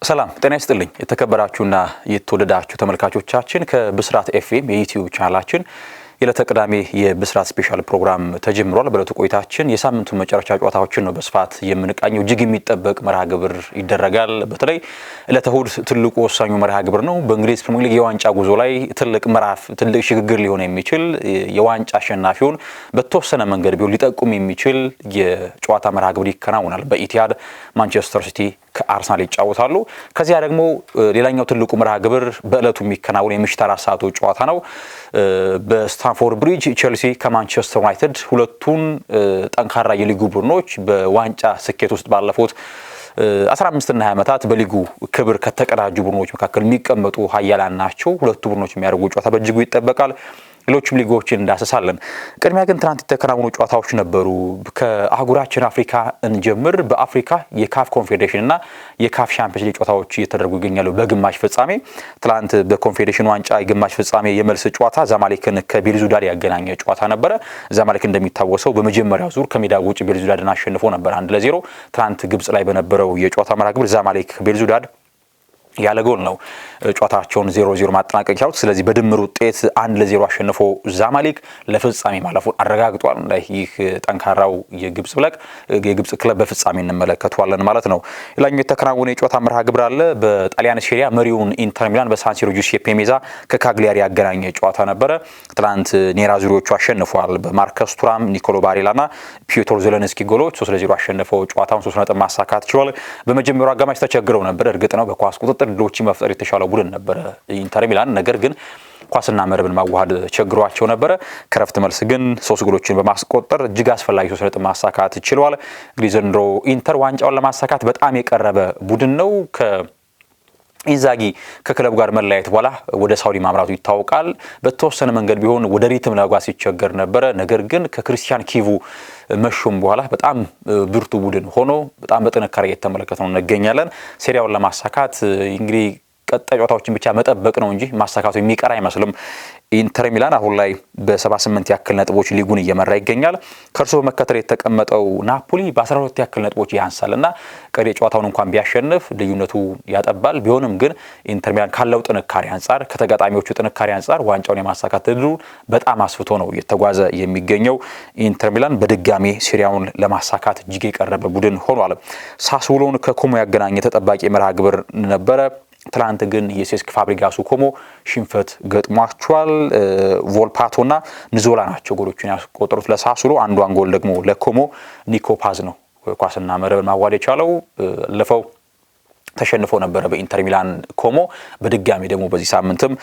ሰላም ጤና ይስጥልኝ የተከበራችሁና የተወደዳችሁ ተመልካቾቻችን ከብስራት ኤፍኤም የዩቲዩብ ቻናላችን የዕለተ ቅዳሜ የብስራት ስፔሻል ፕሮግራም ተጀምሯል። በዕለቱ ቆይታችን የሳምንቱ መጨረሻ ጨዋታዎችን ነው በስፋት የምንቃኘው። እጅግ የሚጠበቅ መርሃ ግብር ይደረጋል። በተለይ ዕለተ እሁድ ትልቁ ወሳኙ መርሃ ግብር ነው። በእንግሊዝ ፕሪሚየር ሊግ የዋንጫ ጉዞ ላይ ትልቅ ምዕራፍ ትልቅ ሽግግር ሊሆን የሚችል የዋንጫ አሸናፊውን በተወሰነ መንገድ ቢሆን ሊጠቁም የሚችል የጨዋታ መርሃ ግብር ይከናወናል። በኢቲሃድ ማንቸስተር ሲቲ ከአርሰናል ይጫወታሉ። ከዚያ ደግሞ ሌላኛው ትልቁ መርሃ ግብር በእለቱ የሚከናወን የምሽት 4 ሰዓቱ ጨዋታ ነው። በስታንፎርድ ብሪጅ ቼልሲ ከማንቸስተር ዩናይትድ ሁለቱን ጠንካራ የሊጉ ቡድኖች በዋንጫ ስኬት ውስጥ ባለፉት 15 እና 20 ዓመታት በሊጉ ክብር ከተቀዳጁ ቡድኖች መካከል የሚቀመጡ ኃያላን ናቸው። ሁለቱ ቡድኖች የሚያደርጉ ጨዋታ በእጅጉ ይጠበቃል። ሌሎችም ሊጎችን እንዳሰሳለን። ቅድሚያ ግን ትናንት የተከናወኑ ጨዋታዎች ነበሩ። ከአህጉራችን አፍሪካ እንጀምር። በአፍሪካ የካፍ ኮንፌዴሬሽን እና የካፍ ሻምፒዮንስ ሊግ ጨዋታዎች እየተደረጉ ይገኛሉ። በግማሽ ፍጻሜ ትናንት በኮንፌዴሬሽን ዋንጫ የግማሽ ፍጻሜ የመልስ ጨዋታ ዛማሌክን ከቤልዙዳድ ያገናኘ ጨዋታ ነበረ። ዛማሌክ እንደሚታወሰው በመጀመሪያው ዙር ከሜዳ ውጭ ቤልዙዳድን አሸንፎ ነበር 1-0። ትናንት ግብጽ ላይ በነበረው የጨዋታ መርሃ ግብር ዛማሌክ ቤልዙዳድ ያለ ጎል ነው ጨዋታቸውን 0-0 ማጠናቀቅ ያሉት። ስለዚህ በድምር ውጤት 1-0 አሸንፎ ዛማሌክ ለፍጻሜ ማለፉን አረጋግጧል። ይህ ጠንካራው የግብጽ ክለብ በፍጻሜ እንመለከተዋለን ማለት ነው። ሌላኛው የተከናወነ የጨዋታ መርሃ ግብር አለ። በጣሊያን ሴሪያ መሪውን ኢንተር ሚላን በሳንሲሮ ጁሴፔ ሜአዛ ከካግሊያሪ ያገናኘ ጨዋታ ነበረ። ትናንት ኔራዙሪዎቹ አሸንፈዋል። በማርከስ ቱራም፣ ኒኮሎ ባሬላና ፒዮትር ዜሌንስኪ ጎሎች 3-0 አሸንፈው ጨዋታውን 3 ነጥብ ማሳካት ችሏል። በመጀመሪያው አጋማሽ ተቸግረው ነበር። እርግጥ ነው በኳስ ቁጥጥር ድሎችን መፍጠር የተሻለው ቡድን ነበረ ኢንተር ሚላን። ነገር ግን ኳስና መረብን ማዋሃድ ቸግሯቸው ነበረ። ከረፍት መልስ ግን 3 ጎሎችን በማስቆጠር እጅግ አስፈላጊ 3 ነጥብ ማሳካት ችሏል። እንግዲህ ዘንድሮ ኢንተር ዋንጫውን ለማሳካት በጣም የቀረበ ቡድን ነው። ኢንዛጊ ከክለቡ ጋር መለያየት በኋላ ወደ ሳውዲ ማምራቱ ይታወቃል። በተወሰነ መንገድ ቢሆን ወደ ሪትም ለመጓዝ ሲቸገር ነበረ። ነገር ግን ከክርስቲያን ኪቩ መሾም በኋላ በጣም ብርቱ ቡድን ሆኖ በጣም በጥንካሬ እየተመለከተው እንገኛለን። ሴሪያውን ለማሳካት እንግዲህ ቀጣይ ጨዋታዎችን ብቻ መጠበቅ ነው እንጂ ማሳካቱ የሚቀር አይመስልም። ኢንተር ሚላን አሁን ላይ በ78 ያክል ነጥቦች ሊጉን እየመራ ይገኛል። ከእርሱ በመከተል የተቀመጠው ናፖሊ በ12 ያክል ነጥቦች ያንሳልና ቀሪ ጨዋታውን እንኳን ቢያሸንፍ ልዩነቱ ያጠባል። ቢሆንም ግን ኢንተር ሚላን ካለው ጥንካሬ አንጻር ከተጋጣሚዎቹ ጥንካሬ አንጻር ዋንጫውን የማሳካት እድሉ በጣም አስፍቶ ነው እየተጓዘ የሚገኘው። ኢንተር ሚላን በድጋሚ ሴሪያውን ለማሳካት እጅግ የቀረበ ቡድን ሆኗል። ሳስውሎን ከኮሞ ያገናኘ ተጠባቂ መርሃ ግብር ነበረ። ትላንት ግን የሴስክ ፋብሪጋሱ ኮሞ ሽንፈት ገጥሟቸዋል። ቮልፓቶና ንዞላ ናቸው ጎሎቹን ያስቆጠሩት ለሳሱሎ። አንዷን ጎል ደግሞ ለኮሞ ኒኮ ፓዝ ነው ኳስና መረብን ማዋሃድ የቻለው። ለፈው ተሸንፎ ነበረ በኢንተር ሚላን ኮሞ። በድጋሚ ደግሞ በዚህ ሳምንትም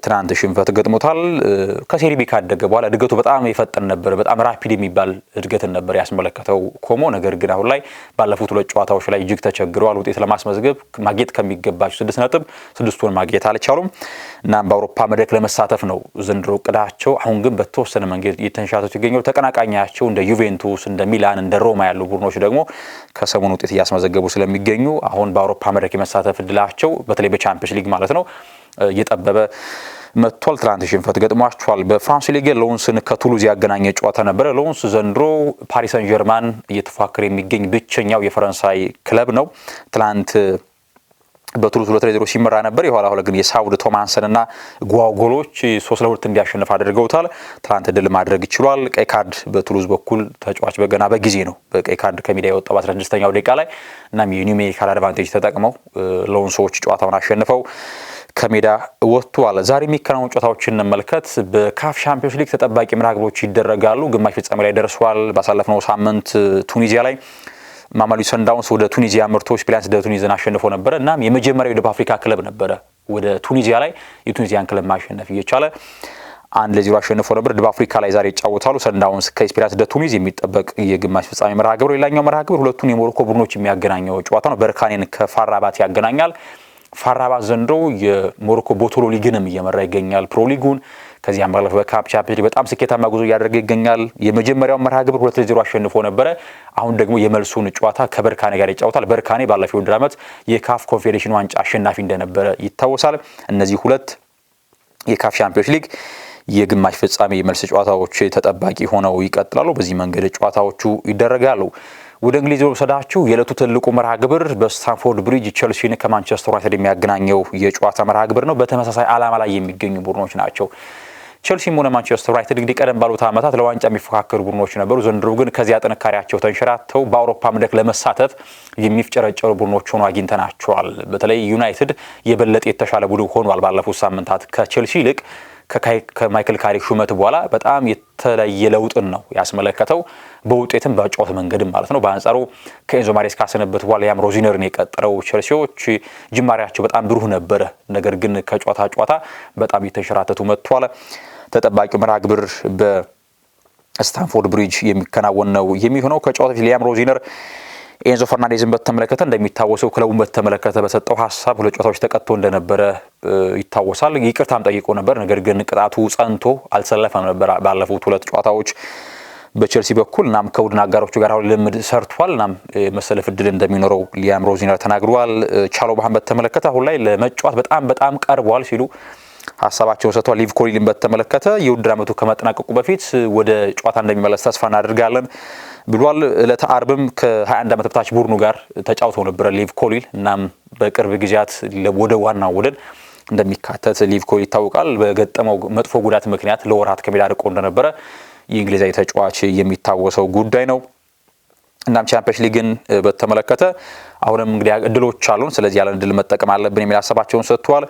ትናንት ሽንፈት ገጥሞታል። ከሴሪ ቢ ካደገ በኋላ እድገቱ በጣም የፈጠነ ነበር። በጣም ራፒድ የሚባል እድገትን ነበር ያስመለከተው ኮሞ። ነገር ግን አሁን ላይ ባለፉት 2 ጨዋታዎች ላይ እጅግ ተቸግረዋል። ውጤት ለማስመዝገብ ማግኘት ከሚገባቸው 6 ነጥብ 6ቱን ማግኘት አልቻሉም። እናም በአውሮፓ መድረክ ለመሳተፍ ነው ዘንድሮ እቅዳቸው። አሁን ግን በተወሰነ መንገድ እየተንሻተቱ ይገኛሉ። ተቀናቃኛቸው እንደ ዩቬንቱስ፣ እንደ ሚላን፣ እንደ ሮማ ያሉ ቡድኖች ደግሞ ከሰሞኑ ውጤት እያስመዘገቡ ስለሚገኙ አሁን በአውሮፓ መድረክ የመሳተፍ እድላቸው በተለይ በቻምፒየንስ ሊግ ማለት ነው እየጠበበ መጥቷል። ትናንት ሽንፈት ገጥሟቸዋል። በፍራንስ ሊግ ሎንስን ከቱሉዝ ያገናኘ ጨዋታ ነበረ። ሎንስ ዘንድሮ ፓሪስ ሰን ጀርማን እየተፎካከረ የሚገኝ ብቸኛው የፈረንሳይ ክለብ ነው። ትናንት በቱሉዝ 2-0 ሲመራ ነበር። የኋላ ግን የሳውድ ቶማንሰን እና ጓው ጎሎች 3-2 እንዲያሸንፍ አድርገውታል። ትናንት ድል ማድረግ ይችሏል። ቀይ ካርድ በቱሉዝ በኩል ተጫዋች በገና በጊዜ ነው በቀይ ካርድ ከሜዳ የወጣው በ16ኛው ደቂቃ ላይ። እናም የኒውሜሪካል አድቫንቴጅ ተጠቅመው ሎንሶዎች ጨዋታውን አሸንፈው ከሜዳ ወጥቷል። ዛሬ የሚከናወኑ ጨዋታዎችን እንመልከት። በካፍ ሻምፒዮንስ ሊግ ተጠባቂ መርሃ ግብሮች ይደረጋሉ። ግማሽ ፍጻሜ ላይ ደርሷል። ባሳለፍነው ሳምንት ቱኒዚያ ላይ ማማሊ ሰንዳውንስ ወደ ቱኒዚያ ምርቶ ስፔሊያንስ ደ ቱኒዝን አሸንፎ ነበረ። እናም የመጀመሪያው የደቡብ አፍሪካ ክለብ ነበረ ወደ ቱኒዚያ ላይ የቱኒዚያን ክለብ ማሸነፍ እየቻለ 1-0 አሸንፎ ነበር። ደቡብ አፍሪካ ላይ ዛሬ ይጫወታሉ። ሰንዳውንስ ከስፔሊያንስ ደ ቱኒዝ የሚጠበቅ የግማሽ ፍጻሜ መርሃ ግብር። ሌላኛው መርሃ ግብር ሁለቱን የሞሮኮ ቡድኖች የሚያገናኘው ጨዋታ ነው። በርካኔን ከፋራባት ያገናኛል። ፋራባት ዘንድሮ የሞሮኮ ቦቶሎ ሊግንም እየመራ ይገኛል ፕሮ ሊጉን። ከዚያም ባለፈ በካፕ ቻምፒዮንስ ሊግ በጣም ስኬታማ ጉዞ እያደረገ ይገኛል። የመጀመሪያው መርሃ ግብር 2-0 አሸንፎ ነበረ። አሁን ደግሞ የመልሱን ጨዋታ ከበርካኔ ጋር ይጫወታል። በርካኔ ባለፈው ውድድር ዓመት የካፍ ኮንፌዴሬሽን ዋንጫ አሸናፊ እንደነበረ ይታወሳል። እነዚህ 2 የካፍ ቻምፒዮንስ ሊግ የግማሽ ፍጻሜ የመልስ ጨዋታዎች ተጠባቂ ሆነው ይቀጥላሉ። በዚህ መንገድ ጨዋታዎቹ ይደረጋሉ። ወደ እንግሊዝ ወሰዳችሁ የዕለቱ ትልቁ መርሃ ግብር በስታንፎርድ ብሪጅ ቸልሲን ከማንቸስተር ዩናይትድ የሚያገናኘው የጨዋታ መርሃ ግብር ነው። በተመሳሳይ ዓላማ ላይ የሚገኙ ቡድኖች ናቸው። ቸልሲም ሆነ ማንቸስተር ዩናይትድ እንግዲህ ቀደም ባሉት ዓመታት ለዋንጫ የሚፎካከሩ ቡድኖች ነበሩ። ዘንድሮ ግን ከዚያ ጥንካሬያቸው ተንሸራተው በአውሮፓ መድረክ ለመሳተፍ የሚፍጨረጨሩ ቡድኖች ሆነው አግኝተናቸዋል። በተለይ ዩናይትድ የበለጠ የተሻለ ቡድን ሆኗል። ባለፉት ሳምንታት ከቸልሲ ይልቅ ከማይክል ካሪክ ሹመት በኋላ በጣም የተለየ ለውጥን ነው ያስመለከተው፣ በውጤትም በጨዋታ መንገድም ማለት ነው። በአንጻሩ ከኤንዞ ማሬስካ ስንብት በኋላ ያም ሮዚነርን የቀጠረው ቸልሲዎች ጅማሬያቸው በጣም ብሩህ ነበረ። ነገር ግን ከጨዋታ በጣም የተንሸራተቱ መጥቷል። ተጠባቂው መርሃ ግብር በስታንፎርድ ብሪጅ የሚከናወን ነው የሚሆነው። ከጨዋታ ፊት ሊያም ሮዚነር ኤንዞ ፈርናንዴዝን በተመለከተ እንደሚታወሰው ክለቡን በተመለከተ በሰጠው ሀሳብ ሁለት ጨዋታዎች ተቀጥቶ እንደነበረ ይታወሳል። ይቅርታም ጠይቆ ነበር። ነገር ግን ቅጣቱ ጸንቶ አልተሰለፈም ነበር ባለፉት ሁለት ጨዋታዎች በቸልሲ በኩል። እናም ከቡድን አጋሮቹ ጋር አሁን ልምድ ሰርቷል። እናም መሰለፍ እድል እንደሚኖረው ሊያም ሮዚነር ተናግሯል። ቻሎባህን በተመለከተ አሁን ላይ ለመጫወት በጣም ቀርቧል ሲሉ ሀሳባቸውን ሰጥቷል። ሊቭ ኮሊልን በተመለከተ የውድድር ዓመቱ ከመጠናቀቁ በፊት ወደ ጨዋታ እንደሚመለስ ተስፋ እናደርጋለን ብሏል። ዕለተ አርብም ከ21 ዓመት በታች ቡድኑ ጋር ተጫውተው ነበረ ሊቭ ኮሊል። እናም በቅርብ ጊዜያት ወደ ዋናው ቡድን እንደሚካተት ሊቭ ኮሊል ይታወቃል። በገጠመው መጥፎ ጉዳት ምክንያት ለወራት ከሜዳ ርቆ እንደነበረ የእንግሊዛዊ ተጫዋች የሚታወሰው ጉዳይ ነው። እናም ቻምፒየንስ ሊግን በተመለከተ አሁንም እንግዲህ እድሎች አሉን፣ ስለዚህ ያለን እድል መጠቀም አለብን የሚል ሀሳባቸውን ሰጥቷል።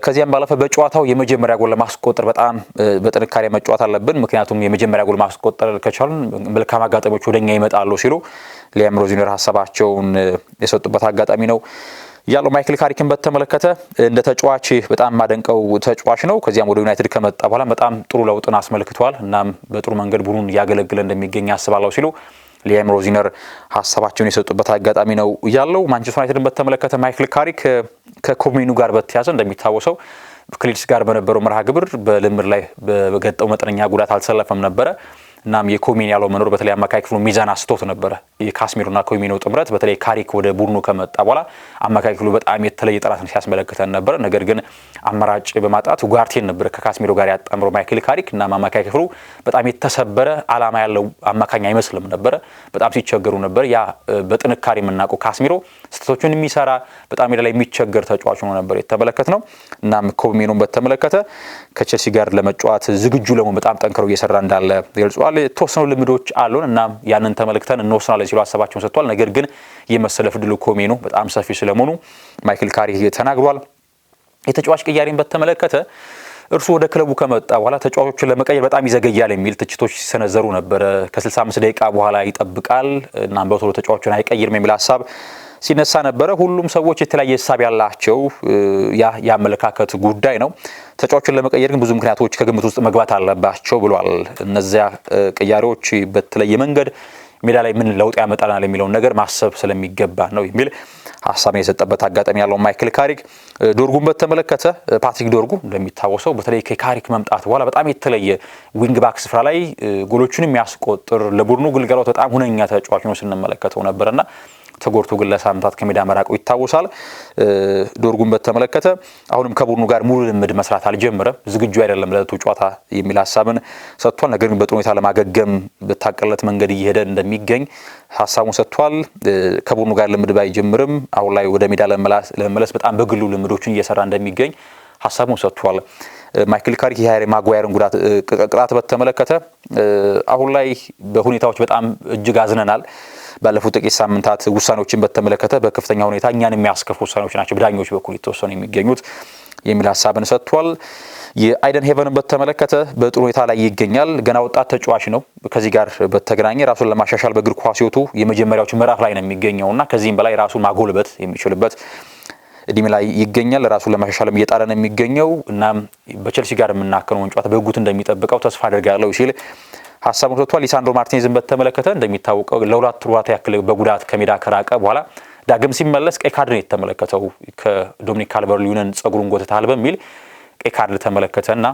ከዚያም ባለፈ በጨዋታው የመጀመሪያ ጎል ለማስቆጠር በጣም በጥንካሬ መጫወት አለብን፣ ምክንያቱም የመጀመሪያ ጎል ማስቆጠር ከቻልን መልካም አጋጣሚዎች ወደኛ ይመጣሉ ሲሉ ሊያም ሮዚነር ሀሳባቸውን የሰጡበት አጋጣሚ ነው ያለው። ማይክል ካሪክን በተመለከተ እንደ ተጫዋች በጣም ማደንቀው ተጫዋች ነው። ከዚያም ወደ ዩናይትድ ከመጣ በኋላ በጣም ጥሩ ለውጥን አስመልክቷል። እናም በጥሩ መንገድ ቡድኑን እያገለገለ እንደሚገኝ አስባለሁ ሲሉ ሊያም ሮዚነር ሀሳባቸውን የሰጡበት አጋጣሚ ነው ያለው። ማንቸስተር ዩናይትድን በተመለከተ ማይክል ካሪክ ከኮሚኑ ጋር በተያዘ እንደሚታወሰው ከሊድስ ጋር በነበረው መርሃ ግብር በልምድ ላይ በገጠው መጠነኛ ጉዳት አልተሰለፈም ነበረ። እናም የኮሚኒ ያለው መኖር በተለይ አማካይ ክፍሉ ሚዛን አስቶት ነበረ። የካስሚሮና ኮሚኖ ጥምረት በተለይ ካሪክ ወደ ቡድኑ ከመጣ በኋላ አማካይ ክፍሉ በጣም የተለየ ጥራትን ሲያስመለክተን ነበር። ነገር ግን አማራጭ በማጣት ኡጋርቴን ነበር ከካስሚሮ ጋር ያጣምረው ማይክል ካሪክ። እና አማካይ ክፍሉ በጣም የተሰበረ አላማ ያለው አማካኝ አይመስልም ነበር። በጣም ሲቸገሩ ነበር። ያ በጥንካሬ የምናውቀው ካስሚሮ ስህተቶችን የሚሰራ በጣም ሜዳ ላይ የሚቸገር ተጫዋች ሆኖ ነበር የተመለከትነው። እናም ኮሚኖን በተመለከተ ከቸልሲ ጋር ለመጫወት ዝግጁ ለመሆን በጣም ጠንክሮ እየሰራ እንዳለ ገልጿል። የተወሰኑ ልምዶች አሉን እና ያንን ተመልክተን እንወስናለን ሲሉ ሀሳባቸውን ሰጥቷል። ነገር ግን የመሰለፍ ዕድሉ ኮሚኖ በጣም ሰፊ ስለመሆኑ ማይክል ካሪክ ተናግሯል። የተጫዋች ቅያሬን በተመለከተ እርሱ ወደ ክለቡ ከመጣ በኋላ ተጫዋቾችን ለመቀየር በጣም ይዘገያል የሚል ትችቶች ሲሰነዘሩ ነበረ። ከ65 ደቂቃ በኋላ ይጠብቃል እና በቶሎ ተጫዋቾችን አይቀይርም የሚል ሀሳብ ሲነሳ ነበረ። ሁሉም ሰዎች የተለያየ ሀሳብ ያላቸው ያመለካከት ጉዳይ ነው። ተጫዋቾችን ለመቀየር ግን ብዙ ምክንያቶች ከግምት ውስጥ መግባት አለባቸው ብሏል። እነዚያ ቅያሬዎች በተለየ መንገድ ሜዳ ላይ ምን ለውጥ ያመጣልናል የሚለውን ነገር ማሰብ ስለሚገባ ነው የሚል ሀሳብ የሰጠበት አጋጣሚ ያለው ማይክል ካሪክ። ዶርጉን በተመለከተ ፓትሪክ ዶርጉ እንደሚታወሰው በተለይ ከካሪክ መምጣት በኋላ በጣም የተለየ ዊንግ ባክ ስፍራ ላይ ጎሎቹን የሚያስቆጥር ለቡድኑ ግልጋሎት በጣም ሁነኛ ተጫዋች ነው ስንመለከተው ነበርና ተጎርቶ ግን ለሳምንታት ከሜዳ መራቁ ይታወሳል። ዶርጉን በተመለከተ አሁንም ከቡድኑ ጋር ሙሉ ልምድ መስራት አልጀመረም፣ ዝግጁ አይደለም ለቱ ጨዋታ የሚል ሀሳብን ሰጥቷል። ነገር ግን በጥሩ ሁኔታ ለማገገም በታቀለት መንገድ እየሄደ እንደሚገኝ ሀሳቡን ሰጥቷል። ከቡድኑ ጋር ልምድ ባይጀምርም አሁን ላይ ወደ ሜዳ ለመመለስ በጣም በግሉ ልምዶችን እየሰራ እንደሚገኝ ሀሳቡን ሰጥቷል። ማይክል ካሪክ የሃሪ ማጓየርን ቅጣት በተመለከተ አሁን ላይ በሁኔታዎች በጣም እጅግ አዝነናል። ባለፉት ጥቂት ሳምንታት ውሳኔዎችን በተመለከተ በከፍተኛ ሁኔታ እኛን የሚያስከፉ ውሳኔዎች ናቸው በዳኞች በኩል የተወሰኑ የሚገኙት የሚል ሀሳብን ሰጥቷል። የአይደን ሄቨንን በተመለከተ በጥሩ ሁኔታ ላይ ይገኛል። ገና ወጣት ተጫዋች ነው። ከዚህ ጋር በተገናኘ ራሱን ለማሻሻል በእግር ኳስ ሕይወቱ የመጀመሪያዎቹ ምዕራፍ ላይ ነው የሚገኘውና ከዚህም በላይ ራሱን ማጎልበት የሚችልበት እድሜ ላይ ይገኛል። ራሱን ለማሻሻልም እየጣረ ነው የሚገኘው እና በቸልሲ ጋር የምናከነውን ጨዋታ በጉጉት እንደሚጠብቀው ተስፋ አድርጋለሁ ሲል ሀሳቡን ሰጥቷል። ሊሳንድሮ ማርቲኔዝን በተመለከተ እንደሚታወቀው ለሁለት ወራት ያክል በጉዳት ከሜዳ ከራቀ በኋላ ዳግም ሲመለስ ቀይ ካርድ ነው የተመለከተው። ከዶሚኒክ ካልቨርት-ሊውንን ጸጉሩን ጎትታል በሚል ቀይ ካርድ ተመለከተና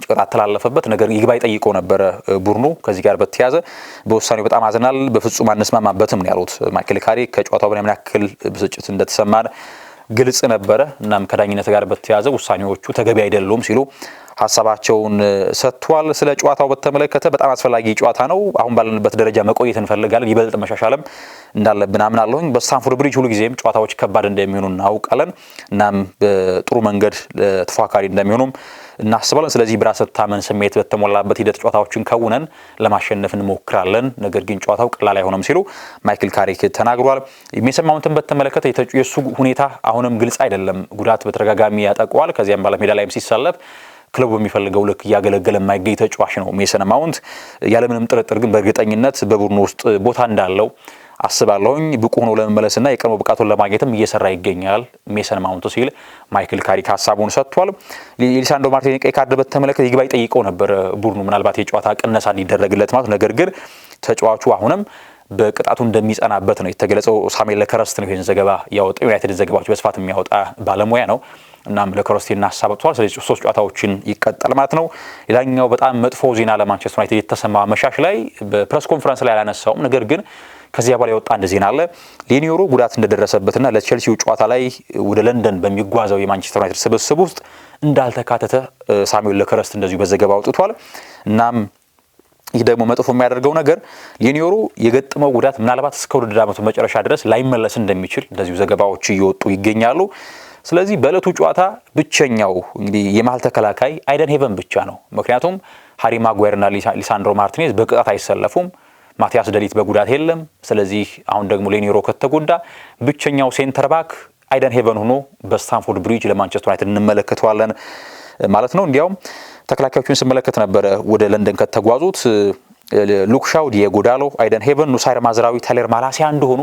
ቅጣት ተላለፈበት። ነገር ይግባኝ ጠይቆ ነበረ ቡድኑ። ከዚህ ጋር በተያያዘ በውሳኔው በጣም አዝናል፣ በፍጹም አንስማማበትም ነው ያሉት ማይክል ካሪክ። ከጨዋታው በላይ ምን ያክል ብስጭት እንደተሰማን ግልጽ ነበረ። እናም ከዳኝነት ጋር በተያያዘ ውሳኔዎቹ ተገቢ አይደሉም ሲሉ ሀሳባቸውን ሰጥቷል። ስለ ጨዋታው በተመለከተ በጣም አስፈላጊ ጨዋታ ነው። አሁን ባለንበት ደረጃ መቆየት እንፈልጋለን። ይበልጥ መሻሻልም እንዳለብን አምናለሁኝ። በስታንፎርድ ብሪጅ ሁሉ ጊዜም ጨዋታዎች ከባድ እንደሚሆኑ እናውቃለን። እናም በጥሩ መንገድ ተፎካካሪ እንደሚሆኑም እናስባለን። ስለዚህ በራስ መተማመን ስሜት በተሞላበት ሂደት ጨዋታዎችን ከውነን ለማሸነፍ እንሞክራለን፣ ነገር ግን ጨዋታው ቀላል አይሆንም ሲሉ ማይክል ካሪክ ተናግሯል። ሜሰን ማውንትን በተመለከተ የሱ ሁኔታ አሁንም ግልጽ አይደለም። ጉዳት በተደጋጋሚ ያጠቀዋል። ከዚያም ባለ ሜዳ ላይም ሲሰለፍ ክለቡ በሚፈልገው ልክ እያገለገለ የማይገኝ ተጫዋች ነው ሜሰን ማውንት። ያለምንም ጥርጥር ግን በእርግጠኝነት በቡድኑ ውስጥ ቦታ እንዳለው አስባለሁኝ። ብቁ ሆኖ ለመመለስና የቀድሞ ብቃቱን ለማግኘትም እየሰራ ይገኛል ሜሰን ማውንት ሲል ማይክል ካሪክ ሀሳቡን ሰጥቷል። ሊሳንድሮ ማርቲኔዝ ቀይ ካርድ በተመለከተ ይግባኝ ጠይቀው ነበር ቡድኑ ምናልባት የጨዋታ ቅነሳ እንዲደረግለት ማለት። ነገር ግን ተጫዋቹ አሁንም በቅጣቱ እንደሚጸናበት ነው የተገለጸው። ሳሙኤል ለከረስት ነው ይህን ዘገባ ያወጣው። ዩናይትድ ዘገባዎች በስፋት የሚያወጣ ባለሙያ ነው። እናም ለከረስቲና ሀሳብ ሰጥቷል። ስለዚህ 3 ጨዋታዎችን ይቀጥል ማለት ነው። ሌላኛው በጣም መጥፎ ዜና ለማንቸስተር ዩናይትድ የተሰማ መሻሽ ላይ በፕሬስ ኮንፈረንስ ላይ አላነሳውም፣ ነገር ግን ከዚያ በኋላ የወጣ አንድ ዜና አለ። ሌኒዮሮ ጉዳት እንደደረሰበትና ለቼልሲው ጨዋታ ላይ ወደ ለንደን በሚጓዘው የማንቸስተር ዩናይትድ ስብስብ ውስጥ እንዳልተካተተ ሳሙኤል ለከረስት እንደዚሁ በዘገባ አውጥቷል። እናም ይህ ደግሞ መጥፎ የሚያደርገው ነገር ሌኒዮሮ የገጠመው ጉዳት ምናልባት እስከ ውድድር ዓመቱ መጨረሻ ድረስ ላይመለስ እንደሚችል እንደዚሁ ዘገባዎች እየወጡ ይገኛሉ። ስለዚህ በእለቱ ጨዋታ ብቸኛው እንግዲህ የመሀል ተከላካይ አይደን ሄቨን ብቻ ነው። ምክንያቱም ሃሪ ማጓየርና ሊሳንድሮ ማርቲኔዝ በቅጣት አይሰለፉም። ማቲያስ ደሊት በጉዳት የለም። ስለዚህ አሁን ደግሞ ሌኒዮሮ ከተጎዳ ብቸኛው ሴንተር ባክ አይደን ሄቨን ሆኖ በስታንፎርድ ብሪጅ ለማንቸስተር ዩናይትድ እንመለከተዋለን ማለት ነው። እንዲያውም ተከላካዮቹን ስመለከት ነበረ ወደ ለንደን ከተጓዙት ሉክ ሻው፣ ዲየጎ ዳሎ፣ አይደን ሄቨን፣ ኑሳይር ማዝራዊ፣ ታይለር ማላሲያ እንደሆኑ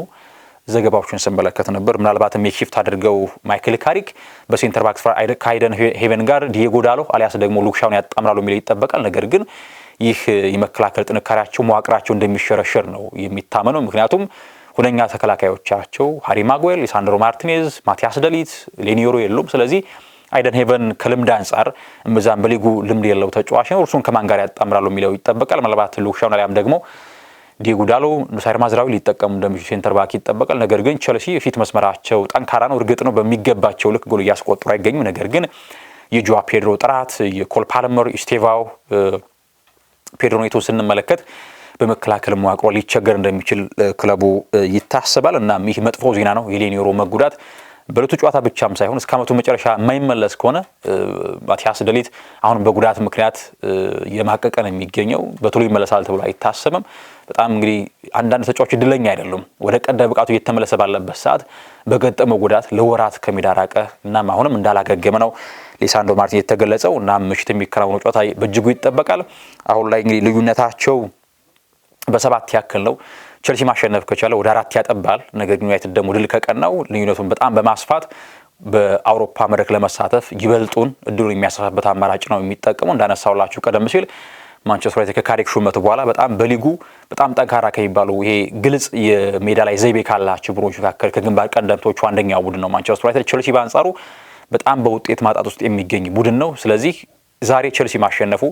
ዘገባዎችን ስመለከት ነበር። ምናልባትም የሺፍት አድርገው ማይክል ካሪክ በሴንተር ባክ ከአይደን ሄቨን ጋር ዲየጎ ዳሎ አሊያስ ደግሞ ሉክ ሻውን ያጣምራሉ የሚለው ይጠበቃል። ነገር ግን ይህ የመከላከል ጥንካሬያቸው መዋቅራቸው እንደሚሸረሸር ነው የሚታመነው። ምክንያቱም ሁነኛ ተከላካዮቻቸው ሃሪ ማጓየር፣ ሊሳንድሮ ማርቲኔዝ፣ ማቲያስ ደሊት፣ ሌኒዮሮ የሉም። ስለዚህ አይደን ሄቨን ከልምድ አንጻር እምብዛም በሊጉ ልምድ የለው ተጫዋች ነው። እርሱን ከማን ጋር ያጣምራሉ የሚለው ይጠበቃል። ምናልባት ሉክ ሻውን አሊያም ደግሞ ዲየጎ ዳሎ፣ ኑሳይር ማዝራዊ ሊጠቀሙ እንደሚችሉ ሴንተር ባክ ይጠበቃል። ነገር ግን ቸልሲ የፊት መስመራቸው ጠንካራ ነው። እርግጥ ነው በሚገባቸው ልክ ጎል እያስቆጠሩ አይገኙም። ነገር ግን የጆዋ ፔድሮ ጥራት፣ የኮል ፓልመር፣ ኢስቴቫው፣ ፔድሮ ኔቶ ስንመለከት በመከላከል መዋቅሮ ሊቸገር እንደሚችል ክለቡ ይታሰባል። እና ይህ መጥፎ ዜና ነው የሌኒዮሮ መጉዳት። በለቱ ጨዋታ ብቻም ሳይሆን እስከ ዓመቱ መጨረሻ የማይመለስ ከሆነ ማቲያስ ደሊት አሁን በጉዳት ምክንያት የማቀቀን የሚገኘው በቶሎ ይመለሳል ተብሎ አይታሰብም። በጣም እንግዲህ አንዳንድ ተጫዋቾች እድለኛ አይደሉም። ወደ ቀደመ ብቃቱ እየተመለሰ ባለበት ሰዓት በገጠመው ጉዳት ለወራት ከሜዳ ራቀ። እናም አሁንም እንዳላገገመ ነው ሊሳንድሮ ማርቲኔዝ የተገለጸው። እናም ምሽት የሚከናወነው ጨዋታ በእጅጉ ይጠበቃል። አሁን ላይ እንግዲህ ልዩነታቸው በ7 ያክል ነው። ቸልሲ ማሸነፍ ከቻለ ወደ 4 ያጠባል። ነገር ግን ዩናይትድ ደግሞ ድል ከቀናው ልዩነቱን በጣም በማስፋት በአውሮፓ መድረክ ለመሳተፍ ይበልጡን እድሉን የሚያሰፋበት አማራጭ ነው የሚጠቀመው። እንዳነሳውላችሁ ቀደም ሲል ማንቸስተር ዩናይትድ ከካሪክ ሹመት በኋላ በጣም በሊጉ በጣም ጠንካራ ከሚባሉ ይሄ ግልጽ የሜዳ ላይ ዘይቤ ካላቸው ቡድኖች መካከል ከግንባር ቀደምቶቹ አንደኛው ቡድን ነው ማንቸስተር ዩናይትድ። ቸልሲ በአንጻሩ በጣም በውጤት ማጣት ውስጥ የሚገኝ ቡድን ነው። ስለዚህ ዛሬ ቸልሲ ማሸነፉ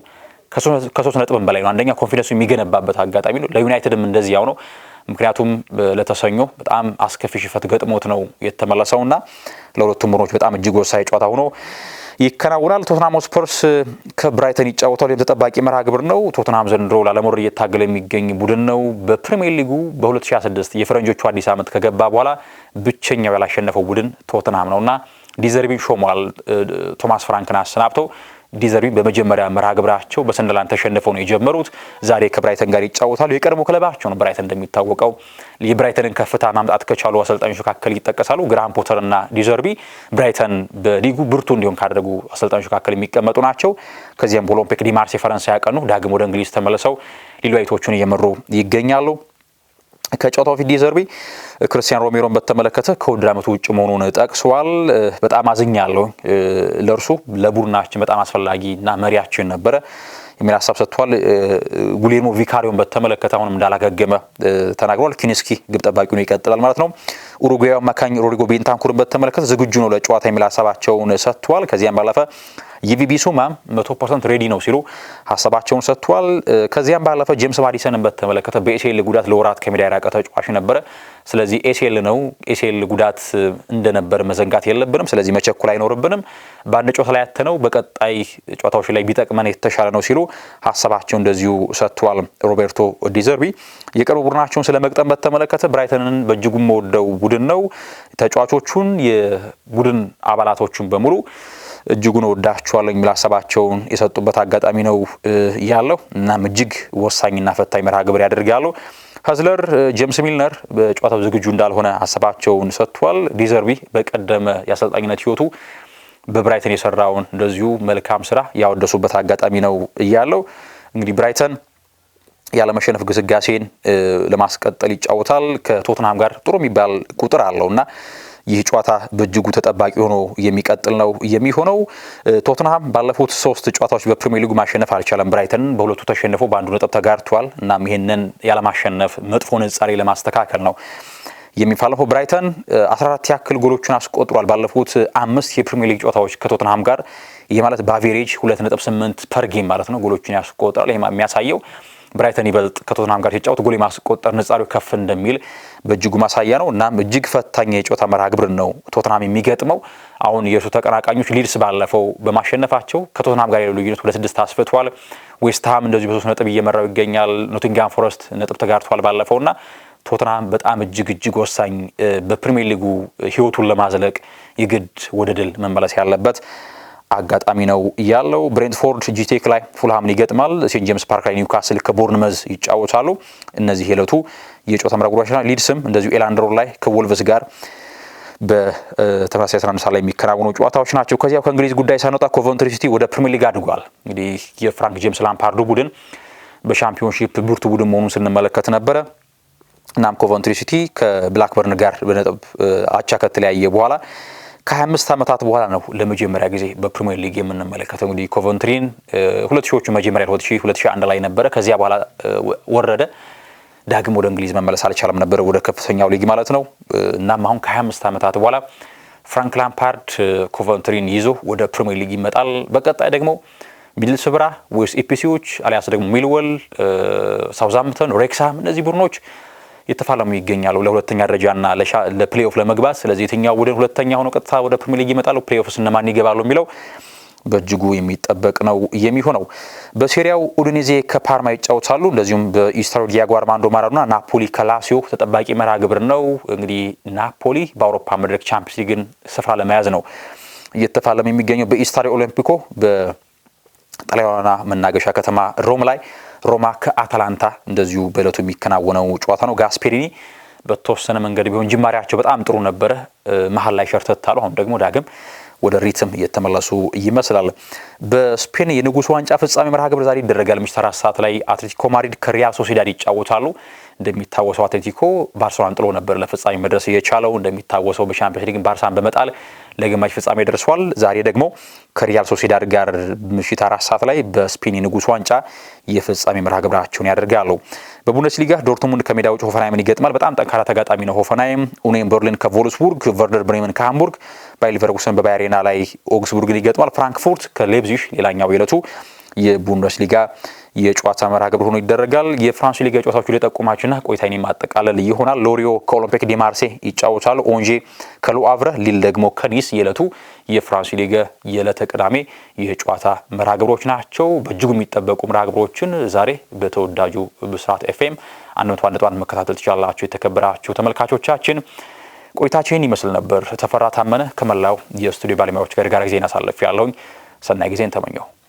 ከ3 ነጥብም በላይ ነው። አንደኛ ኮንፊደንሱ የሚገነባበት አጋጣሚ ነው። ለዩናይትድም እንደዚያው ነው። ምክንያቱም ለተሰኞ በጣም አስከፊ ሽፈት ገጥሞት ነው የተመለሰውና ለሁለቱም ቡድኖች በጣም እጅግ ወሳኝ ጨዋታ ሆኖ ይከናወናል። ቶተንሃም ስፐርስ ከብራይተን ይጫወታል። የተጠባቂ መርሃ ግብር ነው። ቶተንሃም ዘንድሮ ላለመውረድ እየታገለ የሚገኝ ቡድን ነው። በፕሪሚየር ሊጉ በ2026 የፈረንጆቹ አዲስ ዓመት ከገባ በኋላ ብቸኛው ያላሸነፈው ቡድን ቶተንሃም ነውና ዲዘርቢን ሾሟል። ቶማስ ፍራንክን አሰናብተው ዲዘርቢ በመጀመሪያ መርሃ ግብራቸው በሰንደርላንድ ተሸንፈው ነው የጀመሩት። ዛሬ ከብራይተን ጋር ይጫወታሉ። የቀድሞ ክለባቸው ነው ብራይተን። እንደሚታወቀው የብራይተንን ከፍታ ማምጣት ከቻሉ አሰልጣኞች መካከል ይጠቀሳሉ። ግራሃም ፖተር እና ዲዘርቢ ብራይተን በሊጉ ብርቱ እንዲሆን ካደረጉ አሰልጣኞች መካከል የሚቀመጡ ናቸው። ከዚያም በኦሎምፒክ ዲ ማርሴይ ፈረንሳይ ያቀኑ ዳግም ወደ እንግሊዝ ተመልሰው ሊሉዋይቶቹን እየመሩ ይገኛሉ። ከጨዋታው ፊት ዲዘርቢ ክርስቲያን ሮሜሮን በተመለከተ ከውድድር ዓመቱ ውጭ መሆኑን ጠቅሷል። በጣም አዝኛለሁ፣ ለእርሱ ለቡድናችን በጣም አስፈላጊና መሪያችን ነበረ የሚል ሀሳብ ሰጥቷል። ጉሌርሞ ቪካሪዮን በተመለከተ አሁንም እንዳላገገመ ተናግሯል። ኪንስኪ ግብ ጠባቂው ነው ይቀጥላል ማለት ነው። ኡሩጓዩ አማካኝ ሮድሪጎ ቤንታንኩርን በተመለከተ ዝግጁ ነው ለጨዋታ የሚል ሀሳባቸውን ሰጥቷል። ከዚያም ባለፈ ይቪ ቢሱማ 100% ሬዲ ነው ሲሉ ሀሳባቸውን ሰጥቷል። ከዚያም ባለፈ ጄምስ ማዲሰንን በተመለከተ በኤሲኤል ጉዳት ለወራት ከሜዳ የራቀ ተጫዋች ነበረ። ስለዚህ ኤሲኤል ነው። ኤሲኤል ጉዳት እንደነበር መዘንጋት የለብንም። ስለዚህ መቸኮል አይኖርብንም። በአንድ ጨዋታ ላይ ያተነው በቀጣይ ጨዋታዎች ላይ ቢጠቅመን የተሻለ ነው ሲሉ ሀሳባቸው እንደዚሁ ሰጥቷል። ሮቤርቶ ዲዘርቢ የቅርብ ቡድናቸውን ስለመግጠም በተመለከተ ብራይተንን በእጅጉ የምወደው ቡድን ነው። ተጫዋቾቹን የቡድን አባላቶቹን በሙሉ እጅጉን ወዳቸዋለሁ የሚል ሀሳባቸውን የሰጡበት አጋጣሚ ነው ያለው። እናም እጅግ ወሳኝና ፈታኝ መርሃ ግብር ያደርጋሉ። ሀዝለር ጄምስ ሚልነር በጨዋታው ዝግጁ እንዳልሆነ ሀሳባቸውን ሰጥቷል። ዲዘርቢ በቀደመ የአሰልጣኝነት ህይወቱ በብራይተን የሰራውን እንደዚሁ መልካም ስራ ያወደሱበት አጋጣሚ ነው ያለው። እንግዲህ ብራይተን ያለመሸነፍ ግስጋሴን ለማስቀጠል ይጫወታል። ከቶትንሃም ጋር ጥሩ የሚባል ቁጥር አለውና ይህ ጨዋታ በእጅጉ ተጠባቂ ሆኖ የሚቀጥል ነው የሚሆነው። ቶትንሃም ባለፉት 3 ጨዋታዎች በፕሪሚየር ሊጉ ማሸነፍ አልቻለም። ብራይተን በሁለቱ ተሸንፎ በአንዱ ነጥብ ተጋርቷል። እናም ይሄንን ያለማሸነፍ መጥፎ ንጻሬ ለማስተካከል ነው የሚፋለፈው። ብራይተን 14 ያክል ጎሎችን አስቆጥሯል ባለፉት 5 የፕሪሚየር ሊግ ጨዋታዎች ከቶትንሃም ጋር። ይሄ ማለት በአቬሬጅ 2.8 ፐር ጌም ማለት ነው ጎሎችን ያስቆጥራል። ይሄ የሚያሳየው ብራይተን ይበልጥ ከቶትንሃም ጋር ሲጫወት ጎል ማስቆጠር ንጻሬው ከፍ እንደሚል በእጅጉ ማሳያ ነው። እናም እጅግ ፈታኝ የጨዋታ መርሃ ግብር ነው ቶትንሃም የሚገጥመው። አሁን የእርሱ ተቀናቃኞች ሊድስ ባለፈው በማሸነፋቸው ከቶትንሃም ጋር ያለው ልዩነት 2-6 አስፍቷል። ዌስትሃም እንደዚሁ በ3 ነጥብ እየመራው ይገኛል። ኖቲንግሃም ፎረስት ነጥብ ተጋርቷል ባለፈውና ቶትንሃም በጣም እጅግ ወሳኝ በፕሪሚየር ሊጉ ህይወቱን ለማዝለቅ የግድ ወደ ድል መመለስ ያለበት አጋጣሚ ነው ያለው። ብሬንትፎርድ ጂቴክ ላይ ፉልሃምን ይገጥማል። ሴንት ጄምስ ፓርክ ላይ ኒውካስል ከቦርንመዝ ይጫወታሉ። እነዚህ የዕለቱ የጨዋታ መርሃ ግብሮች ናቸው። ሊድስም እንደዚሁ ኤላንድ ሮድ ላይ ከወልቭስ ጋር በተመሳሳይ 11 ሰዓት ላይ የሚከናወኑ ጨዋታዎች ናቸው። ከዚያው ከእንግሊዝ ጉዳይ ሳንወጣ ኮቨንትሪ ሲቲ ወደ ፕሪሚየር ሊግ አድጓል። እንግዲህ የፍራንክ ጄምስ ላምፓርዱ ቡድን በሻምፒዮንሺፕ ብርቱ ቡድን መሆኑን ስንመለከት ነበረ። እናም ኮቨንትሪ ሲቲ ከብላክበርን ጋር በነጥብ አቻ ከተለያየ በኋላ ከ25 ዓመታት በኋላ ነው ለመጀመሪያ ጊዜ በፕሪሚየር ሊግ የምንመለከተው። እንግዲህ ኮቨንትሪን 2000ዎቹ መጀመሪያ 2001 ላይ ነበረ። ከዚያ በኋላ ወረደ። ዳግም ወደ እንግሊዝ መመለስ አልቻለም ነበር፣ ወደ ከፍተኛው ሊግ ማለት ነው። እናም አሁን ከ25 ዓመታት በኋላ ፍራንክ ላምፓርድ ኮቨንትሪን ይዞ ወደ ፕሪሚየር ሊግ ይመጣል። በቀጣይ ደግሞ ሚድልስብራ ወይስ ኢፒሲዎች አሊያስ ደግሞ ሚልዌል፣ ሳውዛምፕተን፣ ሬክሳም እነዚህ ቡድኖች የተፋለሙ ይገኛሉ ለሁለተኛ ደረጃና ለፕሌኦፍ ለመግባት። ስለዚህ የትኛው ቡድን ሁለተኛ ሆኖ ቀጥታ ወደ ፕሪሚየር ሊግ ይመጣሉ፣ ፕሌኦፍስ እነማን ይገባሉ የሚለው በእጅጉ የሚጠበቅ ነው የሚሆነው። በሴሪያው ኡዲኔዜ ከፓርማ ይጫወታሉ። እንደዚሁም በኢስታዲዮ ዲያጎ አርማንዶ ማራዶና ናፖሊ ከላሲዮ ተጠባቂ መርሃ ግብር ነው። እንግዲህ ናፖሊ በአውሮፓ መድረክ ቻምፒየንስ ሊግን ስፍራ ለመያዝ ነው እየተፋለመ የሚገኘው። በኢስታዲዮ ኦሎምፒኮ በጣሊያኗ መናገሻ ከተማ ሮም ላይ ሮማ ከአታላንታ እንደዚሁ በእለቱ የሚከናወነው ጨዋታ ነው። ጋስፔሪኒ በተወሰነ መንገድ ቢሆን ጅማሬያቸው በጣም ጥሩ ነበረ። መሀል ላይ ሸርተት አሉ። አሁን ደግሞ ዳግም ወደ ሪትም እየተመለሱ ይመስላል። በስፔን የንጉስ ዋንጫ ፍጻሜ መርሃ ግብር ዛሬ ይደረጋል። ምሽት 4 ሰዓት ላይ አትሌቲኮ ማድሪድ ከሪያል ሶሲዳድ ይጫወታሉ። እንደሚታወሰው አትሌቲኮ ባርሴሎናን ጥሎ ነበር ለፍጻሜ መድረስ የቻለው። እንደሚታወሰው በሻምፒዮንስ ሊግ ባርሳን በመጣል ለግማሽ ፍጻሜ ደርሷል። ዛሬ ደግሞ ከሪያል ሶሲዳድ ጋር ምሽት 4 ሰዓት ላይ በስፔን የንጉስ ዋንጫ የፍጻሜ መርሃ ግብራቸውን ያደርጋሉ። በቡንደስሊጋ ዶርትሙንድ ከሜዳ ውጭ ሆፈንሃይምን ይገጥማል። በጣም ጠንካራ ተጋጣሚ ነው ሆፈንሃይም። ኡኒየን በርሊን ከቮልስቡርግ፣ ቨርደር ብሬመን ከሃምቡርግ፣ ባየር ሌቨርኩሰን በባየር አሬና ላይ ኦግስቡርግን ይገጥማል። ፍራንክፉርት ከሌፕዚግ ሌላኛው የዕለቱ የቡንደስሊጋ የጨዋታ መርሃ ግብር ሆኖ ይደረጋል። የፍራንስ ሊጋ ጨዋታዎች ለጠቁማችሁና ቆይታዬን ማጠቃለል ይሆናል። ሎሪዮ ከኦሎምፒክ ዲ ማርሴ ይጫወታሉ። ኦንጄ ከሉአቭረ፣ ሊል ደግሞ ከኒስ የዕለቱ የፍራንስ ሊጋ የዕለተ ቅዳሜ የጨዋታ መርሃ ግብሮች ናቸው። በእጅጉ የሚጠበቁ መርሃ ግብሮችን ዛሬ በተወዳጁ ብስራት ኤፍኤም 101.1 መከታተል ትችላላችሁ። የተከበራችሁ ተመልካቾቻችን ቆይታችን ይመስል ነበር። ተፈራ ታመነ ከመላው የስቱዲዮ ባለሙያዎች ጋር ጊዜን አሳልፌያለሁኝ። ሰናይ ጊዜን ተመኘው።